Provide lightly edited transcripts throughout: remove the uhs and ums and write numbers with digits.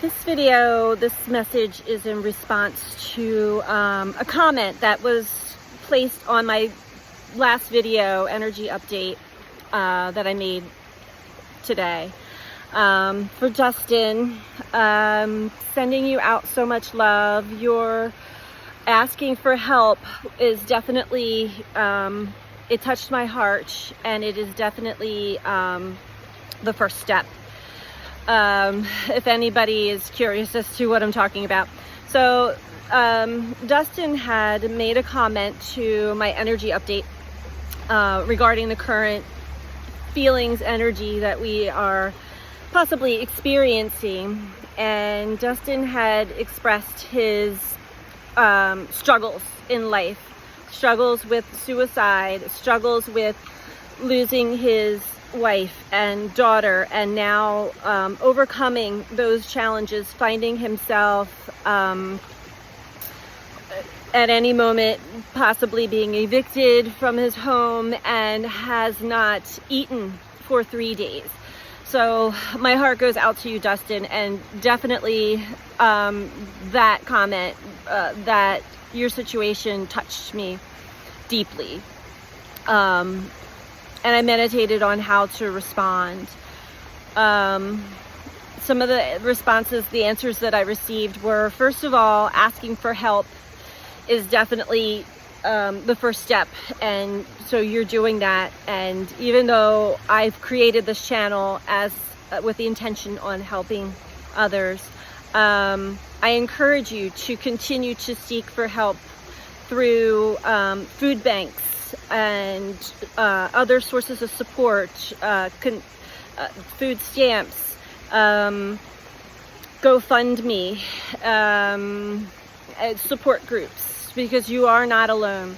This message is in response to a comment that was placed on my last video, energy update, that I made today. For Justin, sending you out so much love. Your asking for help is definitely, it touched my heart, and it is definitely the first step. If anybody is curious as to what I'm talking about. So Dustin had made a comment to my energy update regarding the current feelings, energy that we are possibly experiencing. And Dustin had expressed his struggles in life, struggles with suicide, struggles with losing his wife and daughter, and now overcoming those challenges, finding himself at any moment possibly being evicted from his home, and has not eaten for 3 days. So my heart goes out to you, Dustin, and definitely that comment, that your situation touched me deeply. And I meditated on how to respond. Some of the responses, the answers that I received were, first of all, asking for help is definitely the first step. And so you're doing that. And even though I've created this channel with the intention on helping others, I encourage you to continue to seek for help through food banks and other sources of support, food stamps, GoFundMe, support groups, because you are not alone.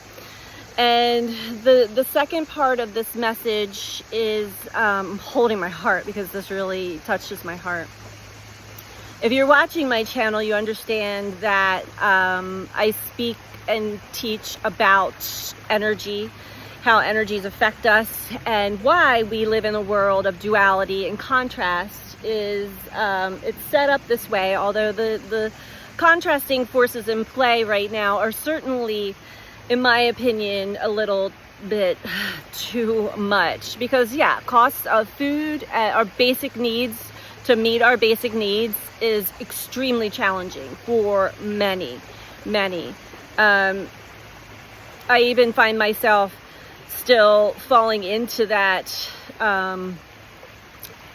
And the second part of this message is holding my heart, because this really touches my heart. If you're watching my channel, you understand that I speak and teach about energy, how energies affect us, and why we live in a world of duality and contrast. It's set up this way, although the contrasting forces in play right now are certainly, in my opinion, a little bit too much. Because cost of food, our basic needs, to meet our basic needs, is extremely challenging for many. I even find myself still falling into that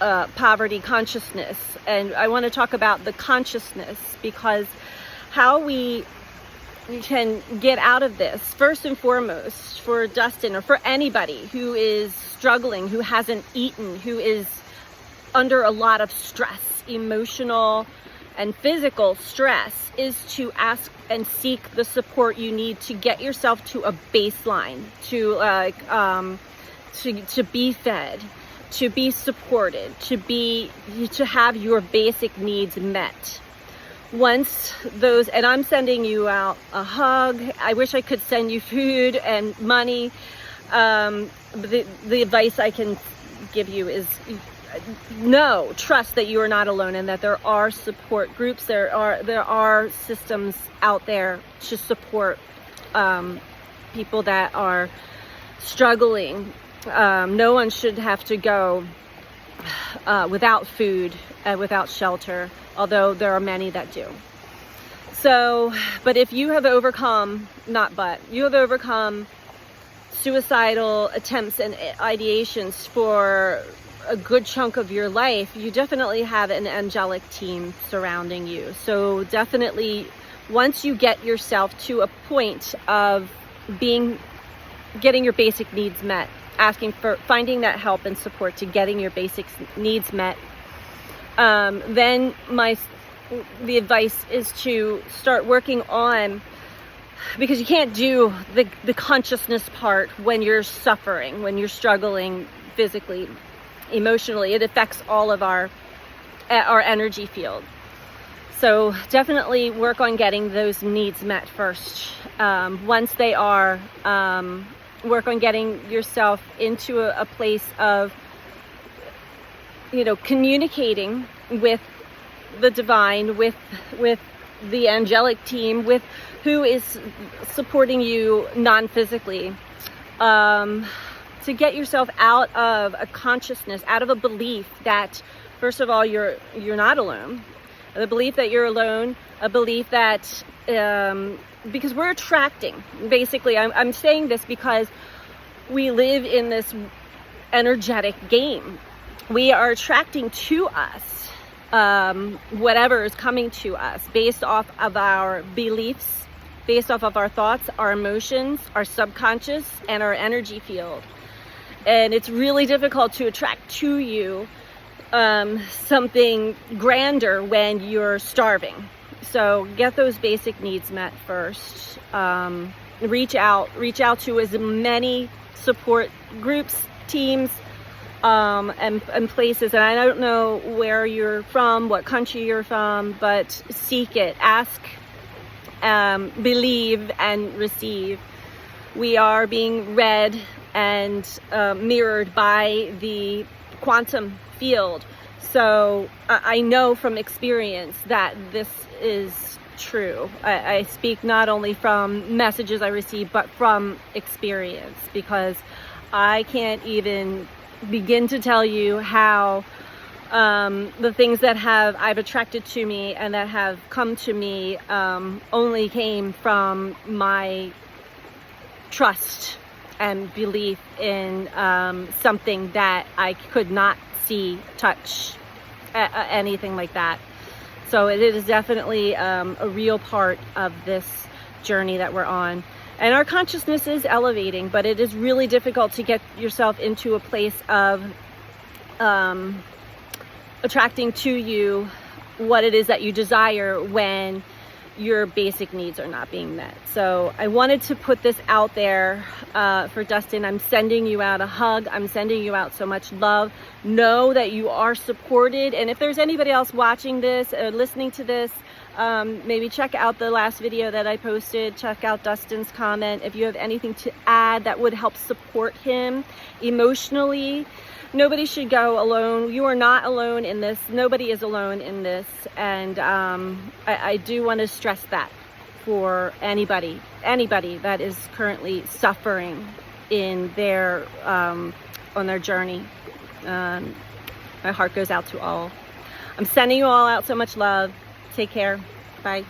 poverty consciousness. And I want to talk about the consciousness, because how we can get out of this, first and foremost, for Dustin, or for anybody who is struggling, who hasn't eaten, who is under a lot of stress, emotional and physical stress, is to ask and seek the support you need to get yourself to a baseline, to be fed, to be supported, to have your basic needs met. Once those, and I'm sending you out a hug. I wish I could send you food and money. The advice I can give you is, trust that you are not alone, and that there are support groups, there are systems out there to support people that are struggling. No one should have to go without food, without shelter, although there are many that do. So, but if you have overcome, you have overcome suicidal attempts and ideations for a good chunk of your life, you definitely have an angelic team surrounding you. So definitely, once you get yourself to a point of getting your basic needs met, finding that help and support to getting your basic needs met, then the advice is to start working on, because you can't do the consciousness part when you're suffering, when you're struggling physically, emotionally. It affects all of our energy field. So definitely work on getting those needs met first. Once they are, work on getting yourself into a place of, communicating with the divine, with the angelic team, with who is supporting you non-physically, to get yourself out of a consciousness, out of a belief that, first of all, you're not alone, the belief that you're alone, a belief that because we're attracting, basically, I'm saying this because we live in this energetic game. We are attracting to us whatever is coming to us based off of our beliefs, based off of our thoughts, our emotions, our subconscious, and our energy field. And it's really difficult to attract to you something grander when you're starving. So get those basic needs met first. Reach out to as many support groups, teams, and places. And I don't know where you're from, what country you're from, but seek it, ask, believe, and receive. We are being read and mirrored by the quantum field. So I know from experience that this is true. I speak not only from messages I receive, but from experience, because I can't even begin to tell you how the things that I've attracted to me and that have come to me only came from my trust and belief in something that I could not see, touch, anything like that. So it is definitely a real part of this journey that we're on. And our consciousness is elevating, but it is really difficult to get yourself into a place of attracting to you what it is that you desire when your basic needs are not being met. So I wanted to put this out there for Dustin. I'm sending you out a hug. I'm sending you out so much love. Know that you are supported. And if there's anybody else watching this or listening to this, maybe check out the last video that I posted. Check out Dustin's comment. If you have anything to add that would help support him emotionally. Nobody should go alone. You are not alone in this. Nobody is alone in this. And I do want to stress that for anybody that is currently suffering in their on their journey. My heart goes out to all. I'm sending you all out so much love. Take care. Bye.